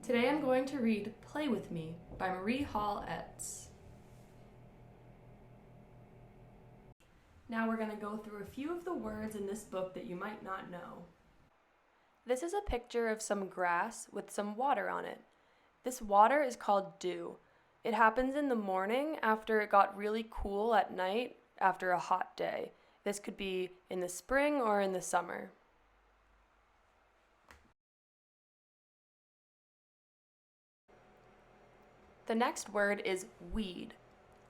Today I'm going to read Play With Me by Marie Hall Etz. Now we're going to go through a few of the words in this book that you might not know. This is a picture of some grass with some water on it. This water is called dew. It happens in the morning after it got really cool at night after a hot day. This could be in the spring or in the summer. The next word is weed.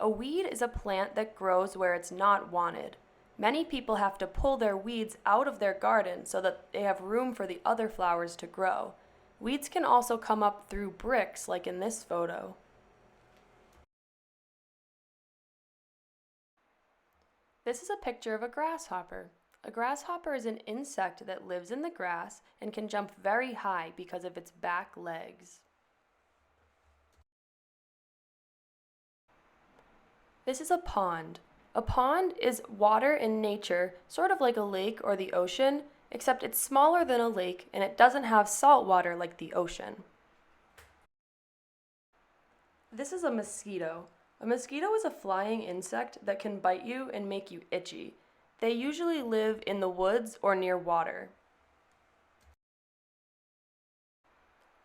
A weed is a plant that grows where it's not wanted. Many people have to pull their weeds out of their garden so that they have room for the other flowers to grow. Weeds can also come up through bricks, like in this photo. This is a picture of a grasshopper. A grasshopper is an insect that lives in the grass and can jump very high because of its back legs. This is a pond. A pond is water in nature, sort of like a lake or the ocean, except it's smaller than a lake and it doesn't have salt water like the ocean. This is a mosquito. A mosquito is a flying insect that can bite you and make you itchy. They usually live in the woods or near water.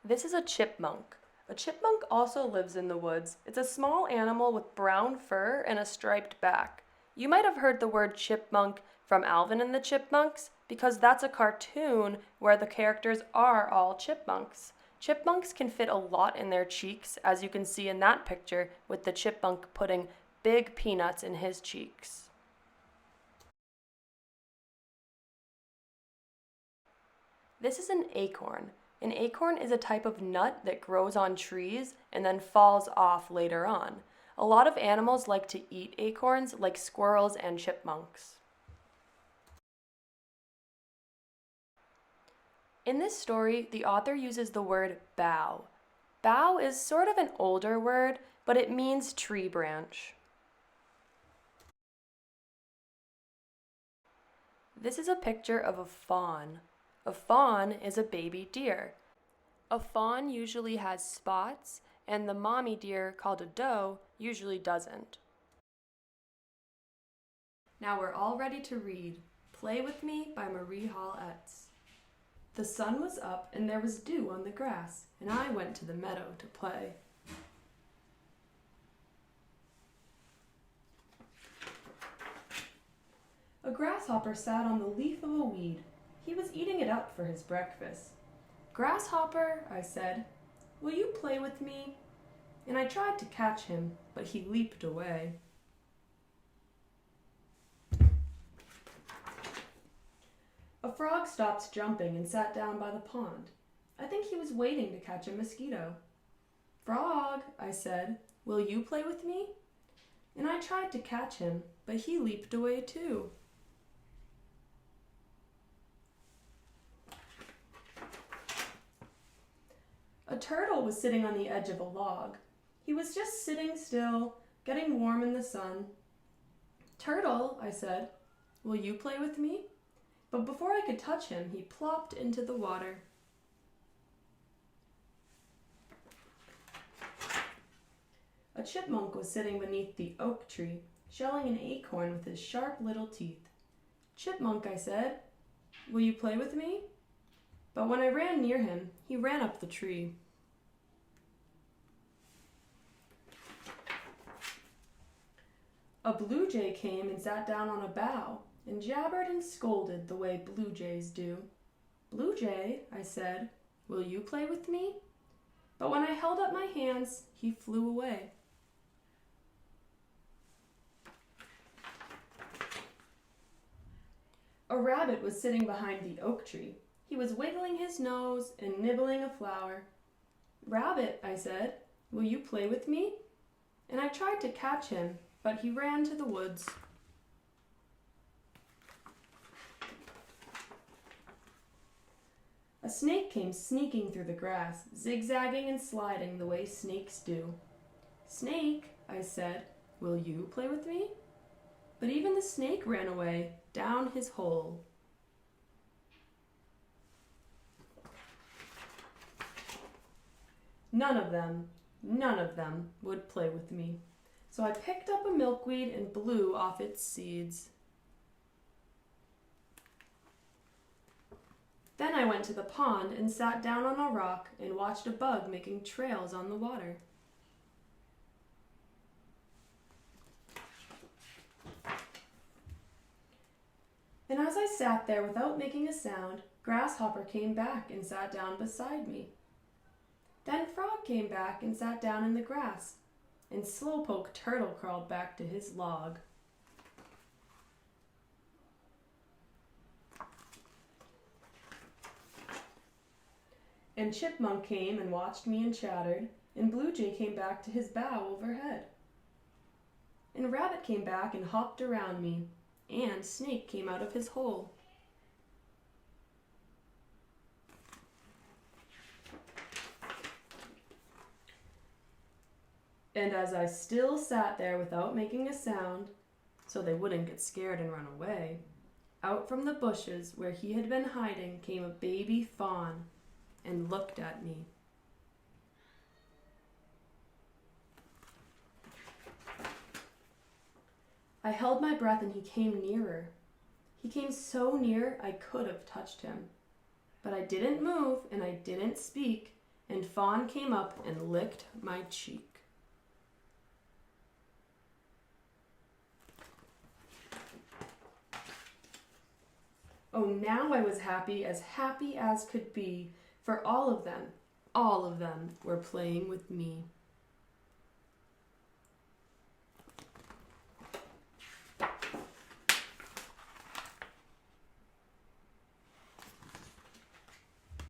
This is a chipmunk. A chipmunk also lives in the woods. It's a small animal with brown fur and a striped back. You might have heard the word chipmunk from Alvin and the Chipmunks because that's a cartoon where the characters are all chipmunks. Chipmunks can fit a lot in their cheeks, as you can see in that picture with the chipmunk putting big peanuts in his cheeks. This is an acorn. An acorn is a type of nut that grows on trees and then falls off later on. A lot of animals like to eat acorns, like squirrels and chipmunks. In this story, the author uses the word bough. Bough is sort of an older word, but it means tree branch. This is a picture of a fawn. A fawn is a baby deer. A fawn usually has spots, and the mommy deer, called a doe, usually doesn't. Now we're all ready to read Play With Me by Marie Hall Etz. The sun was up and there was dew on the grass, and I went to the meadow to play. A grasshopper sat on the leaf of a weed. He was eating it up for his breakfast. "Grasshopper," I said, "will you play with me?" And I tried to catch him, but he leaped away. A frog stopped jumping and sat down by the pond. I think he was waiting to catch a mosquito. "Frog," I said, "will you play with me?" And I tried to catch him, but he leaped away too. A turtle was sitting on the edge of a log. He was just sitting still, getting warm in the sun. "Turtle," I said, "will you play with me?" But before I could touch him, he plopped into the water. A chipmunk was sitting beneath the oak tree, shelling an acorn with his sharp little teeth. "Chipmunk," I said, "will you play with me?" But when I ran near him, he ran up the tree. A blue jay came and sat down on a bough and jabbered and scolded the way blue jays do. "Blue jay," I said, "will you play with me?" But when I held up my hands, he flew away. A rabbit was sitting behind the oak tree. He was wiggling his nose and nibbling a flower. "Rabbit," I said, "will you play with me?" And I tried to catch him, but he ran to the woods. A snake came sneaking through the grass, zigzagging and sliding the way snakes do. "Snake," I said, "will you play with me?" But even the snake ran away, down his hole. None of them would play with me. So I picked up a milkweed and blew off its seeds. Then I went to the pond and sat down on a rock and watched a bug making trails on the water. And as I sat there without making a sound, Grasshopper came back and sat down beside me. Then Frog came back and sat down in the grass, and Slowpoke Turtle crawled back to his log. And Chipmunk came and watched me and chattered, and Blue Jay came back to his bough overhead. And Rabbit came back and hopped around me, and Snake came out of his hole. And as I still sat there without making a sound, so they wouldn't get scared and run away, out from the bushes where he had been hiding came a baby fawn and looked at me. I held my breath and he came nearer. He came so near I could have touched him. But I didn't move and I didn't speak, and Fawn came up and licked my cheek. Oh, now I was happy as could be, for all of them were playing with me.